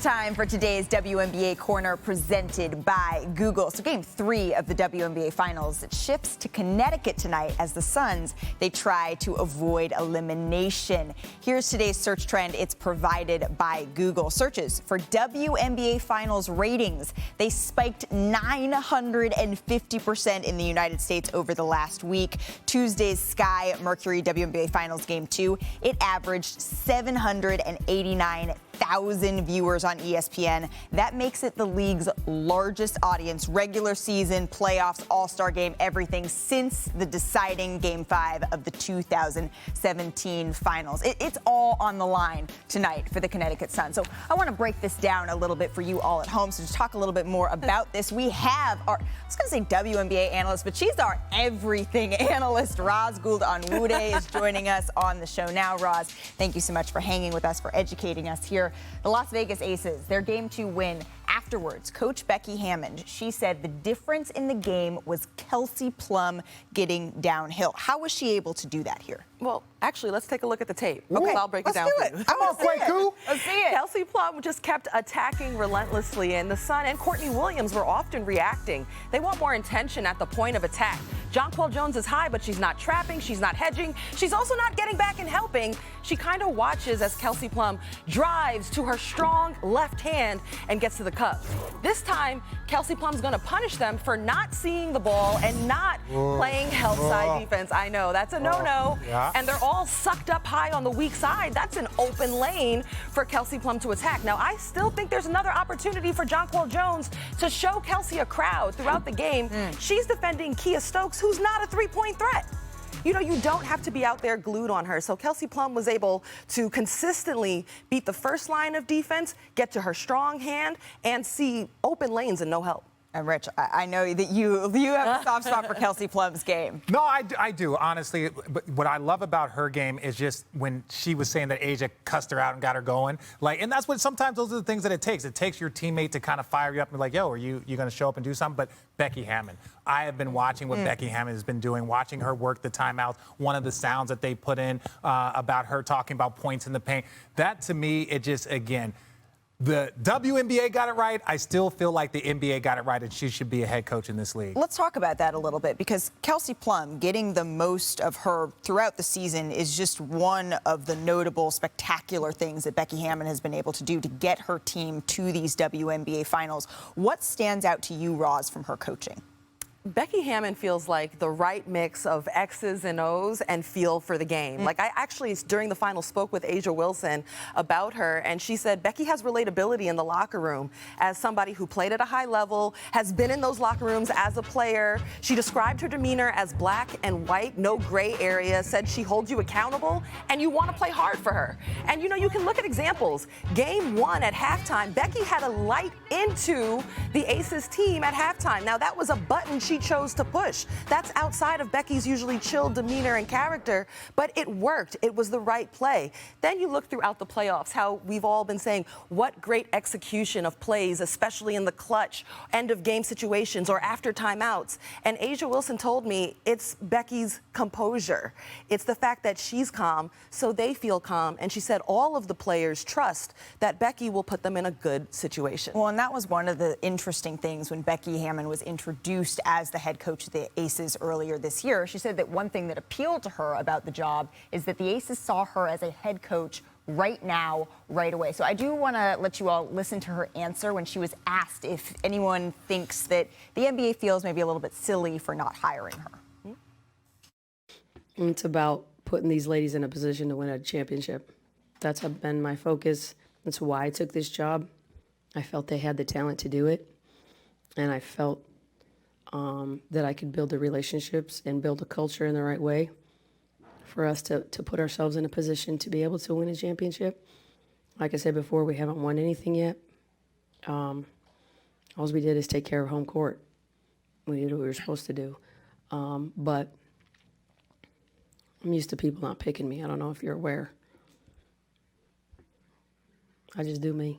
time for today's WNBA Corner presented by Google. So Game 3 of the WNBA Finals shifts to Connecticut tonight as the Suns, they try to avoid elimination. Here's today's search trend. It's provided by Google. Searches for WNBA Finals ratings. They spiked 950% in the United States over the last week. Tuesday's Sky Mercury WNBA Finals Game 2, it averaged 789,000 viewers on ESPN. That makes it the league's largest audience, regular season, playoffs, all-star game, everything since the deciding Game 5 of the 2017 finals. It's all on the line tonight for the Connecticut Sun. So I want to break this down a little bit for you all at home. So to talk a little bit more about this, we have our, I was going to say WNBA analyst, but she's our everything analyst. Gold-Onwude is joining us on the show now. Roz, thank you so much for hanging with us, for educating us here. The Las Vegas Aces, their Game 2 win. Afterwards, Coach Becky Hammon, she said the difference in the game was Kelsey Plum getting downhill. How was she able to do that here? Well, actually, let's take a look at the tape. Okay, I'll break it down for you. I'm on Kwaku. Let's see it. Kelsey Plum just kept attacking relentlessly, and the Sun and Courtney Williams were often reacting. They want more intention at the point of attack. Jonquel Jones is high, but she's not trapping, she's not hedging, she's also not getting back and helping. She kind of watches as Kelsey Plum drives to her strong left hand and gets to the cup. This time, Kelsey Plum's going to punish them for not seeing the ball and not playing help side defense. I know, that's a no-no. Yeah. And they're all sucked up high on the weak side. That's an open lane for Kelsey Plum to attack. Now, I still think there's another opportunity for Jonquel Jones to show Kelsey a crowd throughout the game. She's defending Kia Stokes, who's not a three-point threat. You know, you don't have to be out there glued on her. So Kelsey Plum was able to consistently beat the first line of defense, get to her strong hand, and see open lanes and no help. And Rich, I know that you have a soft spot for Kelsey Plum's game. No, I do, honestly. But what I love about her game is just when she was saying that Asia cussed her out and got her going. Like, and that's what sometimes those are the things that it takes. It takes your teammate to kind of fire you up and be like, yo, are you going to show up and do something? But Becky Hammon, I have been watching what Becky Hammon has been doing, watching her work the timeouts. One of the sounds that they put in about her talking about points in the paint. That, to me, it just, again, the WNBA got it right. I still feel like the NBA got it right, and she should be a head coach in this league. Let's talk about that a little bit, because Kelsey Plum getting the most of her throughout the season is just one of the notable, spectacular things that Becky Hammon has been able to do to get her team to these WNBA finals. What stands out to you, Roz, from her coaching? Becky Hammon feels like the right mix of X's and O's and feel for the game. Like, I actually, during the final, spoke with Asia Wilson about her, and she said Becky has relatability in the locker room as somebody who played at a high level, has been in those locker rooms as a player. She described her demeanor as black and white, no gray area, said she holds you accountable, and you want to play hard for her. And, you know, you can look at examples. Game 1 at halftime, Becky had a light into the Aces team at halftime. Now, that was a button she chose to push. That's outside of Becky's usually chill demeanor and character, but it worked. It was the right play. Then you look throughout the playoffs, how we've all been saying, what great execution of plays, especially in the clutch, end of game situations or after timeouts. And Asia Wilson told me it's Becky's composure. It's the fact that she's calm, so they feel calm. And she said all of the players trust that Becky will put them in a good situation. Well, and that was one of the interesting things when Becky Hammon was introduced as the head coach of the Aces earlier this year. She said that one thing that appealed to her about the job is that the Aces saw her as a head coach right now, right away. So I do want to let you all listen to her answer when she was asked if anyone thinks that the NBA feels maybe a little bit silly for not hiring her. It's about putting these ladies in a position to win a championship. That's been my focus. That's why I took this job. I felt they had the talent to do it, and I felt that I could build the relationships and build a culture in the right way for us to put ourselves in a position to be able to win a championship. Like I said before, we haven't won anything yet. All we did is take care of home court. We did what we were supposed to do. But I'm used to people not picking me. I don't know if you're aware. I just do me.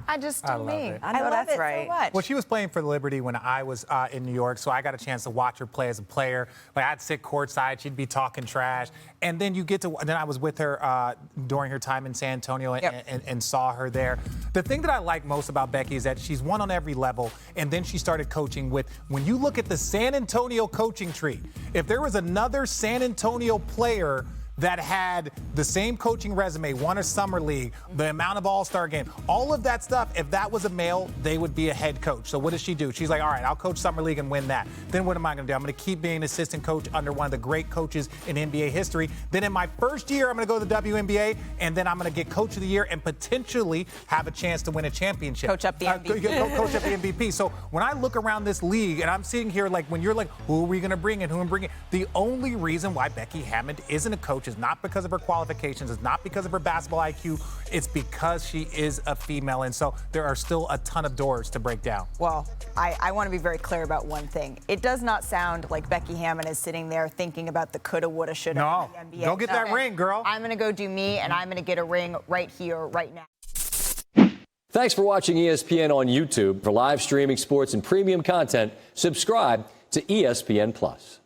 I just I do love me. it. I know love that's it right. so much. Well, she was playing for Liberty when I was in New York, so I got a chance to watch her play as a player. Like, I'd sit courtside, she'd be talking trash, and then then I was with her during her time in San Antonio and saw her there. The thing that I like most about Becky is that she's won on every level, and then she started coaching with. When you look at the San Antonio coaching tree, if there was another San Antonio player that had the same coaching resume, won a summer league, the amount of all-star game, all of that stuff, if that was a male, they would be a head coach. So what does she do? She's like, all right, I'll coach summer league and win that. Then what am I going to do? I'm going to keep being an assistant coach under one of the great coaches in NBA history. Then in my first year, I'm going to go to the WNBA, and then I'm going to get coach of the year and potentially have a chance to win a championship. Coach up the MVP. Coach up the MVP. So when I look around this league, and I'm sitting here like, when you're like, who are we going to bring in? Who am I bringing? The only reason why Becky Hammon isn't a coach is not because of her qualifications, it's not because of her basketball IQ, it's because she is a female. And so there are still a ton of doors to break down. Well, I want to be very clear about one thing. It does not sound like Becky Hammon is sitting there thinking about the coulda, woulda, shoulda No, in the NBA. go get that ring, girl. I'm going to go do me, and I'm going to get a ring right here, right now. Thanks for watching ESPN on YouTube. For live streaming sports and premium content, subscribe to ESPN+.